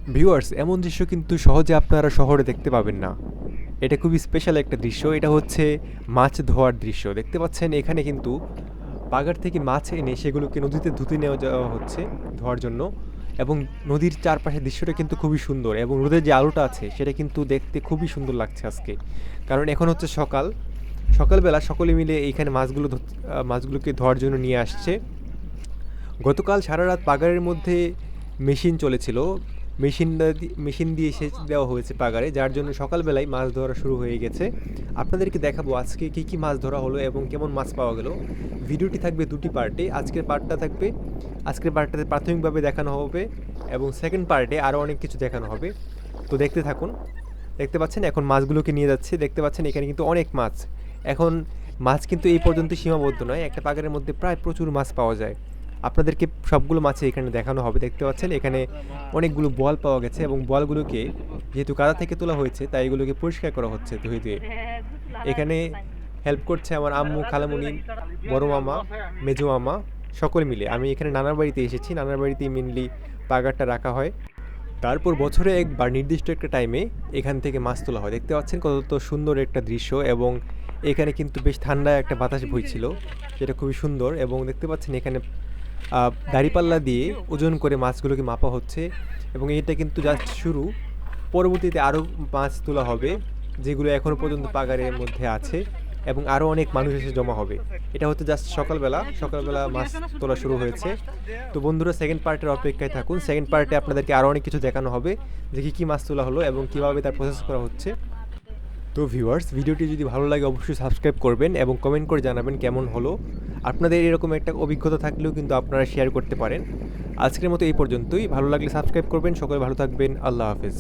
Viewers, এমন দৃশ্য কিন্তু সহজে আপনারা শহরে দেখতে পাবেন না। এটা খুবই স্পেশাল একটা দৃশ্য। এটা হচ্ছে মাছ ধোয়ার দৃশ্য। দেখতে পাচ্ছেন এখানে কিন্তু পাগার থেকে মাছ এনে সেগুলোকে নদীতে ধুতে নেওয়া যাওয়া হচ্ছে ধোয়ার জন্য। এবং নদীর চারপাশের দৃশ্যটা কিন্তু খুবই সুন্দর, এবং রোদের যে আলোটা আছে সেটা কিন্তু দেখতে খুবই সুন্দর লাগছে আজকে। কারণ এখন হচ্ছে সকাল, সকালবেলা সকলে মিলে এইখানে মাছগুলোকে ধোয়ার জন্য নিয়ে আসছে। গতকাল সারা রাত পাগারের মধ্যে মেশিন চলেছিল। মেশিন দিয়ে সেচ দেওয়া হয়েছে পাগারে, যার জন্য সকালবেলায় মাছ ধরা শুরু হয়ে গেছে। আপনাদেরকে দেখাবো আজকে কী কী মাছ ধরা হলো এবং কেমন মাছ পাওয়া গেল। ভিডিওটি থাকবে দুটি পার্টে। আজকের পার্টটাতে প্রাথমিকভাবে দেখানো হবে, এবং সেকেন্ড পার্টে আরও অনেক কিছু দেখানো হবে। তো দেখতে থাকুন। দেখতে পাচ্ছেন এখন মাছগুলোকে নিয়ে যাচ্ছে। দেখতে পাচ্ছেন এখানে কিন্তু অনেক মাছ। এখন মাছ কিন্তু এই পর্যন্ত সীমাবদ্ধ নয়, একটা পাগারের মধ্যে প্রায় প্রচুর মাছ পাওয়া যায়। আপনাদেরকে সবগুলো মাছই এখানে দেখানো হবে। দেখতে পাচ্ছেন এখানে অনেকগুলো বল পাওয়া গেছে, এবং বলগুলোকে যেহেতু কাদা থেকে তোলা হয়েছে তাই এগুলোকে পরিষ্কার করা হচ্ছে ধুয়ে ধুয়ে। এখানে হেল্প করছে আমার আম্মু, খালামুনি, বড় মামা, মেজো মামা, সকলে মিলে। আমি এখানে নানার বাড়িতে এসেছি, নানার বাড়িতেই মেনলি পাগারটা রাখা হয়। তারপর বছরে একবার নির্দিষ্ট একটা টাইমে এখান থেকে মাছ তোলা হয়। দেখতে পাচ্ছেন কত সুন্দর একটা দৃশ্য, এবং এখানে কিন্তু বেশ ঠান্ডা একটা বাতাস বইছিল, যেটা খুবই সুন্দর। এবং দেখতে পাচ্ছেন এখানে দাঁড়িপাল্লা দিয়ে ওজন করে মাছগুলোকে মাপা হচ্ছে, এবং এটা কিন্তু জাস্ট শুরু। পরবর্তীতে আরও মাছ তোলা হবে, যেগুলো এখনও পর্যন্ত পাগারের মধ্যে আছে, এবং আরও অনেক মানুষ এসে জমা হবে। এটা হচ্ছে জাস্ট সকালবেলা মাছ তোলা শুরু হয়েছে। তো বন্ধুরা, সেকেন্ড পার্টের অপেক্ষায় থাকুন। সেকেন্ড পার্টে আপনাদেরকে আরও অনেক কিছু দেখানো হবে, যে কী মাছ তোলা হলো এবং কীভাবে তার প্রসেস করা হচ্ছে। তো ভিউয়ার্স, ভিডিওটি যদি ভালো লাগে অবশ্যই সাবস্ক্রাইব করবেন এবং কমেন্ট করে জানাবেন কেমন হলো। আপনাদের এরকম একটা অভিজ্ঞতা থাকলেও কিন্তু আপনারা শেয়ার করতে পারেন। আজকের মতো এই পর্যন্তই। ভালো লাগলে সাবস্ক্রাইব করবেন। সকলে ভালো থাকবেন। আল্লাহ হাফেজ।